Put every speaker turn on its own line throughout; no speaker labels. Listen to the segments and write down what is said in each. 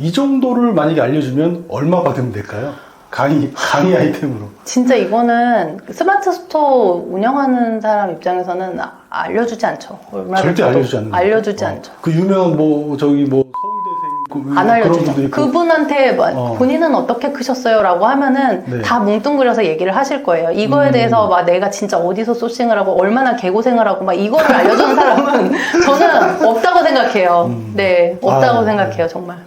이 정도를 만약에 알려주면 얼마 받으면 될까요? 강의 아이템으로.
진짜 이거는 스마트 스토어 운영하는 사람 입장에서는 알려주지 않죠.
절대 알려주지 않는 거예요.
알려주지 않죠.
그 유명한 서울대생
안 알려주죠. 그분한테 본인은 어떻게 크셨어요? 라고 하면은
네.
다 뭉뚱그려서 얘기를 하실 거예요. 이거에 대해서 막 내가 진짜 어디서 소싱을 하고 얼마나 개고생을 하고 막 이거를 알려주는 사람은 저는 없다고 생각해요. 네, 없다고 생각해요, 정말.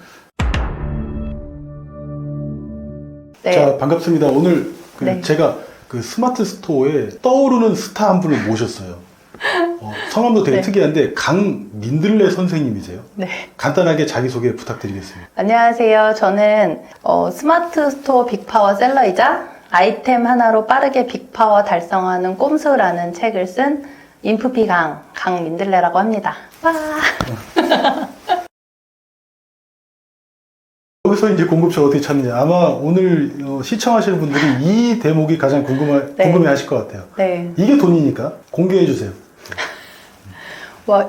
네.
자, 반갑습니다. 오늘
네.
제가 그 스마트 스토어에 떠오르는 스타 한 분을 모셨어요. 성함도 되게
네.
특이한데 강민들레 선생님이세요.
네.
간단하게 자기소개 부탁드리겠습니다.
안녕하세요. 저는 스마트 스토어 빅파워 셀러이자 아이템 하나로 빠르게 빅파워 달성하는 꼼수라는 책을 쓴 인프피 강민들레라고 합니다. 와.
여기서 이제 공급처 어떻게 찾느냐. 아마 오늘 시청하시는 분들이 이 대목이 가장 궁금해 하실 것 같아요.
네.
이게 돈이니까 공개해 주세요.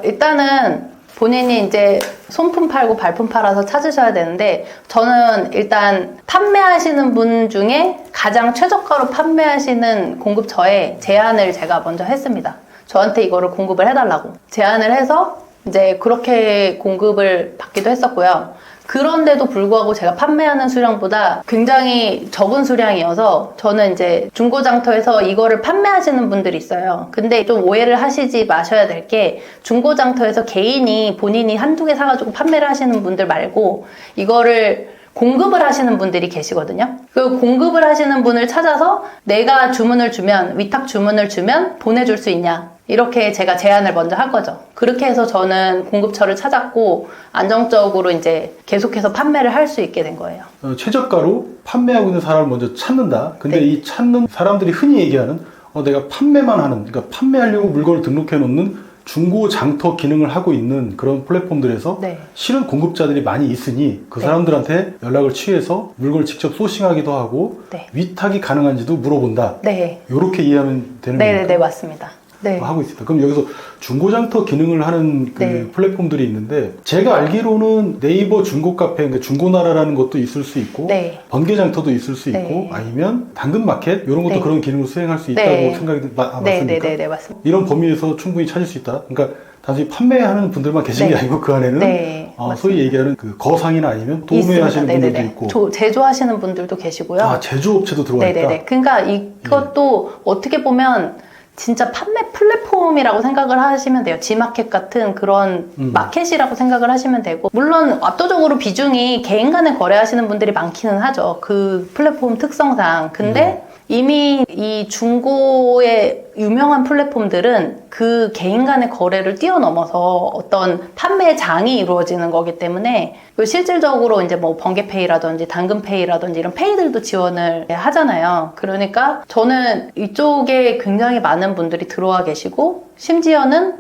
일단은 본인이 이제 손품 팔고 발품 팔아서 찾으셔야 되는데, 저는 일단 판매하시는 분 중에 가장 최저가로 판매하시는 공급처에 제안을 제가 먼저 했습니다. 저한테 이거를 공급을 해달라고 제안을 해서 이제 그렇게 공급을 받기도 했었고요. 그런데도 불구하고 제가 판매하는 수량보다 굉장히 적은 수량이어서 저는 이제 중고장터에서 이거를 판매하시는 분들이 있어요. 근데 좀 오해를 하시지 마셔야 될 게, 중고장터에서 개인이 본인이 한두 개 사가지고 판매를 하시는 분들 말고 이거를 공급을 하시는 분들이 계시거든요. 그 공급을 하시는 분을 찾아서 내가 주문을 주면, 위탁 주문을 주면 보내줄 수 있냐, 이렇게 제가 제안을 먼저 한 거죠. 그렇게 해서 저는 공급처를 찾았고 안정적으로 이제 계속해서 판매를 할 수 있게 된 거예요.
최저가로 판매하고 있는 사람을 먼저 찾는다. 근데
네.
이 찾는 사람들이 흔히 얘기하는 내가 판매만 하는, 그러니까 판매하려고 물건을 등록해 놓는 중고 장터 기능을 하고 있는 그런 플랫폼들에서
네.
실은 공급자들이 많이 있으니 그
네.
사람들한테 연락을 취해서 물건을 직접 소싱하기도 하고
네.
위탁이 가능한지도 물어본다.
네.
이렇게 이해하면 되는
네네네,
겁니까?
맞습니다. 네.
하고 있습니다. 그럼 여기서 중고장터 기능을 하는 그
네.
플랫폼들이 있는데, 제가 알기로는 네이버 중고카페, 그러니까 중고나라라는 것도 있을 수 있고,
네.
번개장터도 있을 수 있고,
네.
아니면 당근마켓 이런 것도
네.
그런 기능을 수행할 수 있다고
네.
생각이 맞습니까?
네네네, 맞습니다.
이런 범위에서 충분히 찾을 수 있다. 그러니까 단순히 판매하는 분들만 계신 게
네.
아니고 그 안에는
네,
소위 얘기하는 그 거상이나 아니면 도매하시는 분들도 있고,
제조하시는 분들도 계시고요.
제조업체도 들어와 있다.
네네네. 그러니까 이것도 어떻게 보면 진짜 판매 플랫폼이라고 생각을 하시면 돼요. G마켓 같은 그런 마켓이라고 생각을 하시면 되고, 물론 압도적으로 비중이 개인 간에 거래하시는 분들이 많기는 하죠. 그 플랫폼 특성상. 근데 이미 이 중고의 유명한 플랫폼들은 그 개인 간의 거래를 뛰어넘어서 어떤 판매 장이 이루어지는 거기 때문에, 실질적으로 이제 뭐 번개페이라든지 당근페이라든지 이런 페이들도 지원을 하잖아요. 그러니까 저는 이쪽에 굉장히 많은 분들이 들어와 계시고, 심지어는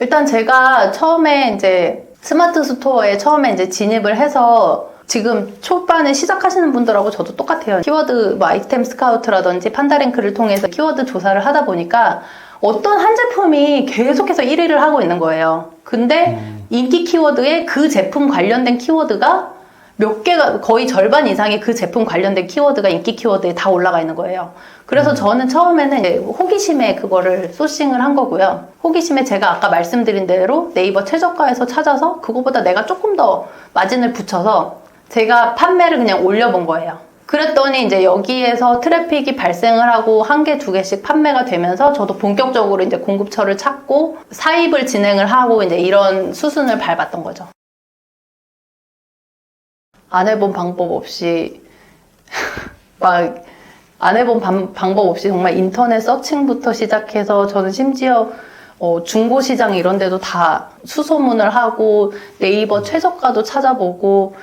일단 제가 처음에 이제 스마트 스토어에 처음에 이제 진입을 해서, 지금 초반에 시작하시는 분들하고 저도 똑같아요. 키워드 아이템 스카우트라든지 판다랭크를 통해서 키워드 조사를 하다 보니까 어떤 한 제품이 계속해서 1위를 하고 있는 거예요. 근데 인기 키워드에 그 제품 관련된 키워드가 몇 개가, 거의 절반 이상의 그 제품 관련된 키워드가 인기 키워드에 다 올라가 있는 거예요. 그래서 저는 처음에는 이제 호기심에 그거를 소싱을 한 거고요. 호기심에 제가 아까 말씀드린 대로 네이버 최저가에서 찾아서 그거보다 내가 조금 더 마진을 붙여서 제가 판매를 그냥 올려본 거예요. 그랬더니 이제 여기에서 트래픽이 발생을 하고 한 개, 두 개씩 판매가 되면서 저도 본격적으로 이제 공급처를 찾고 사입을 진행을 하고 이제 이런 수순을 밟았던 거죠. 안 해본 방법 없이 안 해본 방법 없이 정말 인터넷 서칭부터 시작해서, 저는 심지어 중고시장 이런 데도 다 수소문을 하고 네이버 최저가도 찾아보고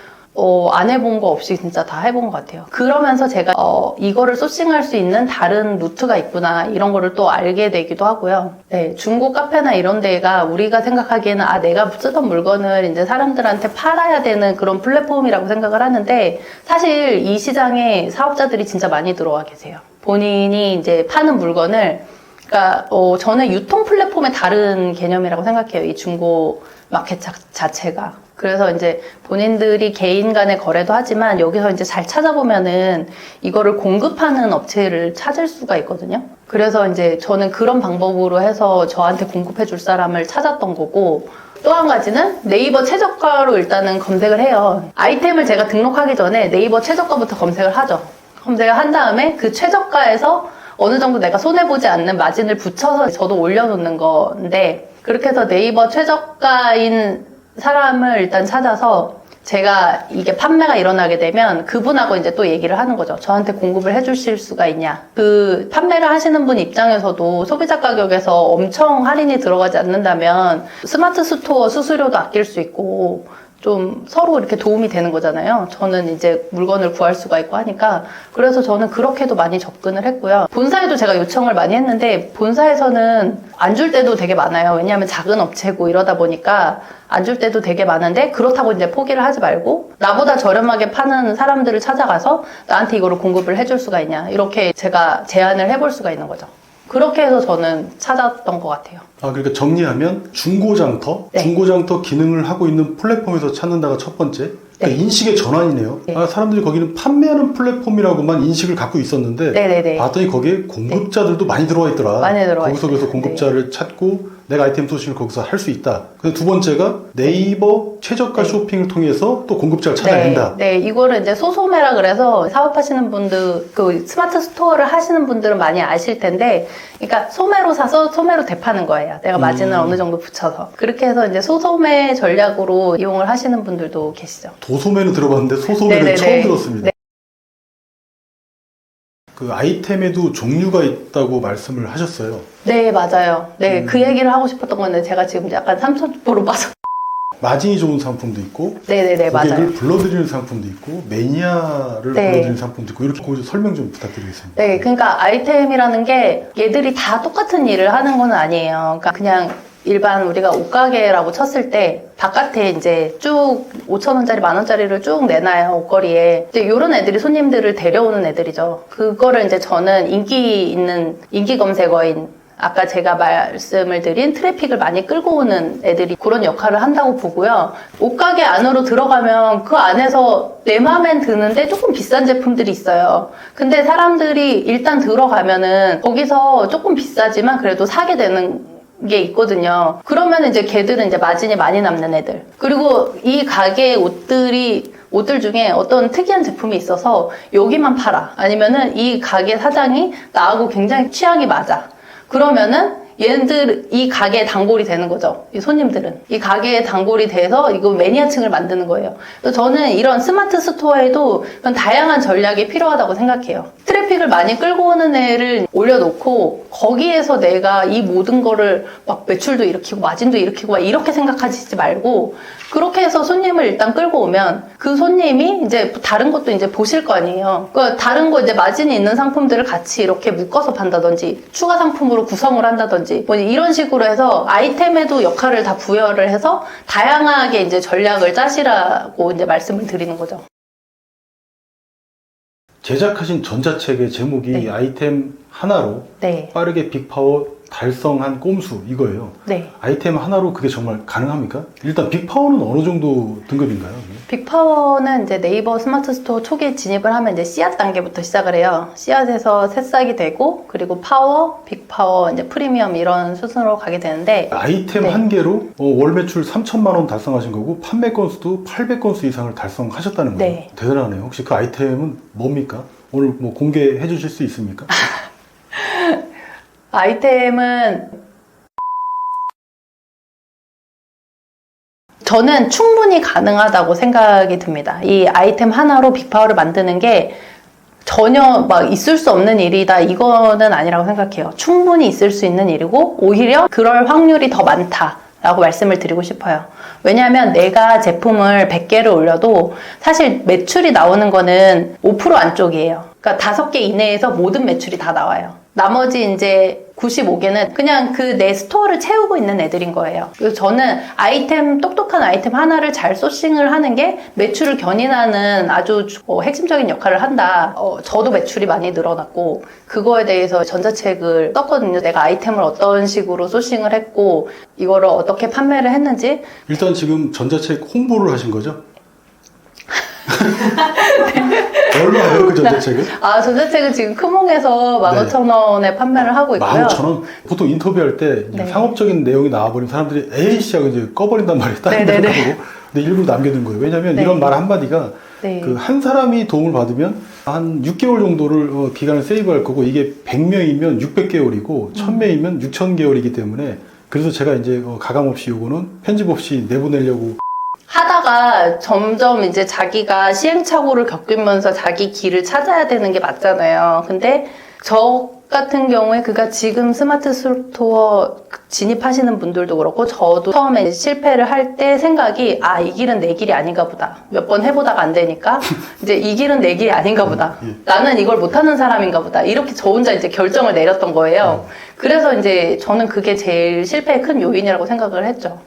안 해본 거 없이 진짜 다 해본 것 같아요. 그러면서 제가 이거를 소싱할 수 있는 다른 루트가 있구나, 이런 거를 또 알게 되기도 하고요. 네, 중고 카페나 이런 데가 우리가 생각하기에는 내가 쓰던 물건을 이제 사람들한테 팔아야 되는 그런 플랫폼이라고 생각을 하는데, 사실 이 시장에 사업자들이 진짜 많이 들어와 계세요. 본인이 이제 파는 물건을, 그러니까 저는 유통 플랫폼의 다른 개념이라고 생각해요. 이 중고 마켓 자체가. 그래서 이제 본인들이 개인 간의 거래도 하지만 여기서 이제 잘 찾아보면은 이거를 공급하는 업체를 찾을 수가 있거든요. 그래서 이제 저는 그런 방법으로 해서 저한테 공급해 줄 사람을 찾았던 거고, 또 한 가지는 네이버 최저가로 일단은 검색을 해요. 아이템을 제가 등록하기 전에 네이버 최저가부터 검색을 하죠. 검색을 한 다음에 그 최저가에서 어느 정도 내가 손해보지 않는 마진을 붙여서 저도 올려놓는 건데, 그렇게 해서 네이버 최저가인 사람을 일단 찾아서 제가 이게 판매가 일어나게 되면 그분하고 이제 또 얘기를 하는 거죠. 저한테 공급을 해주실 수가 있냐. 그 판매를 하시는 분 입장에서도 소비자 가격에서 엄청 할인이 들어가지 않는다면 스마트 스토어 수수료도 아낄 수 있고 좀 서로 이렇게 도움이 되는 거잖아요. 저는 이제 물건을 구할 수가 있고 하니까. 그래서 저는 그렇게도 많이 접근을 했고요. 본사에도 제가 요청을 많이 했는데 본사에서는 안 줄 때도 되게 많아요. 왜냐하면 작은 업체고 이러다 보니까 안 줄 때도 되게 많은데, 그렇다고 이제 포기를 하지 말고 나보다 저렴하게 파는 사람들을 찾아가서 나한테 이거를 공급을 해줄 수가 있냐, 이렇게 제가 제안을 해볼 수가 있는 거죠. 그렇게 해서 저는 찾았던 것 같아요.
그러니까 정리하면 중고장터,
네.
중고장터 기능을 하고 있는 플랫폼에서 찾는다가 첫 번째. 그러니까
네.
인식의 전환이네요.
네.
사람들이 거기는 판매하는 플랫폼이라고만 인식을 갖고 있었는데,
네네네.
봤더니 거기에 공급자들도 많이 들어와 있더라.
많이 들어와
거기서 그래서
있어요.
공급자를 찾고 내가 아이템 소싱을 거기서 할 수 있다. 근데 두 번째가 네이버 최저가
네.
쇼핑을 통해서 또 공급자를 찾아낸다.
네, 이거를 이제 소소매라 그래서 사업하시는 분들, 그 스마트 스토어를 하시는 분들은 많이 아실 텐데, 그러니까 소매로 사서 소매로 대파는 거예요. 내가 마진을 어느 정도 붙여서. 그렇게 해서 이제 소소매 전략으로 이용을 하시는 분들도 계시죠.
도소매는 들어봤는데 소소매는
네네네.
처음 들었습니다.
네.
그 아이템에도 종류가 있다고 말씀을 하셨어요.
네, 맞아요. 네, 그 얘기를 하고 싶었던 건데 제가 지금 약간 삼천포로 봐서.
마진이 좋은 상품도 있고,
네네네,
고객을
맞아요.
불러들이는 상품도 있고, 매니아를
네.
불러들이는 상품도 있고, 이렇게 거기서 설명 좀 부탁드리겠습니다.
네, 그러니까 아이템이라는 게 얘들이 다 똑같은 일을 하는 건 아니에요. 그러니까 그냥 일반 우리가 옷가게라고 쳤을 때 바깥에 이제 쭉 5,000원짜리, 10,000원짜리를 쭉 내놔요, 옷걸이에. 이제 이런 애들이 손님들을 데려오는 애들이죠. 그거를 이제 저는 인기 있는 인기 검색어인, 아까 제가 말씀을 드린 트래픽을 많이 끌고 오는 애들이 그런 역할을 한다고 보고요. 옷가게 안으로 들어가면 그 안에서 내 맘엔 드는데 조금 비싼 제품들이 있어요. 근데 사람들이 일단 들어가면은 거기서 조금 비싸지만 그래도 사게 되는 게 있거든요. 그러면 이제 걔들은 이제 마진이 많이 남는 애들. 그리고 이 가게의 옷들 중에 어떤 특이한 제품이 있어서 여기만 팔아. 아니면은 이 가게 사장이 나하고 굉장히 취향이 맞아. 그러면은 얘네들 이 가게의 단골이 되는 거죠. 이 손님들은. 이 가게의 단골이 돼서 이거 매니아층을 만드는 거예요. 그래서 저는 이런 스마트 스토어에도 그런 다양한 전략이 필요하다고 생각해요. 트래픽을 많이 끌고 오는 애를 올려놓고 거기에서 내가 이 모든 거를 막 매출도 일으키고 마진도 일으키고 막 이렇게 생각하지 말고, 그렇게 해서 손님을 일단 끌고 오면 그 손님이 이제 다른 것도 이제 보실 거 아니에요. 그러니까 다른 거 이제 마진이 있는 상품들을 같이 이렇게 묶어서 판다든지 추가 상품으로 구성을 한다든지 뭐 이런 식으로 해서 아이템에도 역할을 다 부여를 해서 다양하게 이제 전략을 짜시라고 이제 말씀을 드리는 거죠.
제작하신 전자책의 제목이
네.
아이템 하나로
네.
빠르게 빅파워 달성한 꼼수, 이거예요.
네.
아이템 하나로 그게 정말 가능합니까? 일단 빅파워는 어느 정도 등급인가요?
빅파워는 이제 네이버 스마트 스토어 초기에 진입을 하면 이제 씨앗 단계부터 시작을 해요. 씨앗에서 새싹이 되고, 그리고 파워, 빅파워, 이제 프리미엄 이런 수순으로 가게 되는데,
아이템
네.
한 개로 월 매출 3천만 원 달성하신 거고, 판매 건수도 800건수 이상을 달성하셨다는 거예요.
네.
대단하네요. 혹시 그 아이템은 뭡니까? 오늘 뭐 공개해 주실 수 있습니까?
아이템은 저는 충분히 가능하다고 생각이 듭니다. 이 아이템 하나로 빅파워를 만드는 게 전혀 막 있을 수 없는 일이다, 이거는 아니라고 생각해요. 충분히 있을 수 있는 일이고 오히려 그럴 확률이 더 많다라고 말씀을 드리고 싶어요. 왜냐하면 내가 제품을 100개를 올려도 사실 매출이 나오는 거는 5% 안쪽이에요. 그러니까 5개 이내에서 모든 매출이 다 나와요. 나머지 이제 95개는 그냥 그 내 스토어를 채우고 있는 애들인 거예요. 그래서 저는 똑똑한 아이템 하나를 잘 소싱을 하는 게 매출을 견인하는 아주 핵심적인 역할을 한다. 저도 매출이 많이 늘어났고, 그거에 대해서 전자책을 썼거든요. 내가 아이템을 어떤 식으로 소싱을 했고, 이거를 어떻게 판매를 했는지.
일단 지금 전자책 홍보를 하신 거죠? 얼마예요, 그 전자책은?
전자책은 지금 크몽에서 15,000원에 판매를 하고 있고요.
15,000원? 보통 인터뷰할 때
네.
상업적인 내용이 나와버리면 사람들이 에이씨 하고 이제 꺼버린단 말이에요. 다른
네네네.
데로 가고. 근데 일부러 남겨둔 거예요. 왜냐면
네.
이런 말 한마디가
네.
그 한 사람이 도움을 받으면 한 6개월 정도를 기간을 세이브할 거고, 이게 100명이면 600개월이고 1000명이면 6000개월이기 때문에, 그래서 제가 이제 가감 없이 요거는 편집 없이 내보내려고.
하다가 점점 이제 자기가 시행착오를 겪으면서 자기 길을 찾아야 되는 게 맞잖아요. 근데 저 같은 경우에 그가 지금 스마트 스토어 진입하시는 분들도 그렇고, 저도 처음에 실패를 할 때 생각이, 이 길은 내 길이 아닌가 보다. 몇 번 해보다가 안 되니까 이제 이 길은 내 길이 아닌가 보다. 나는 이걸 못하는 사람인가 보다. 이렇게 저 혼자 이제 결정을 내렸던 거예요. 그래서 이제 저는 그게 제일 실패의 큰 요인이라고 생각을 했죠.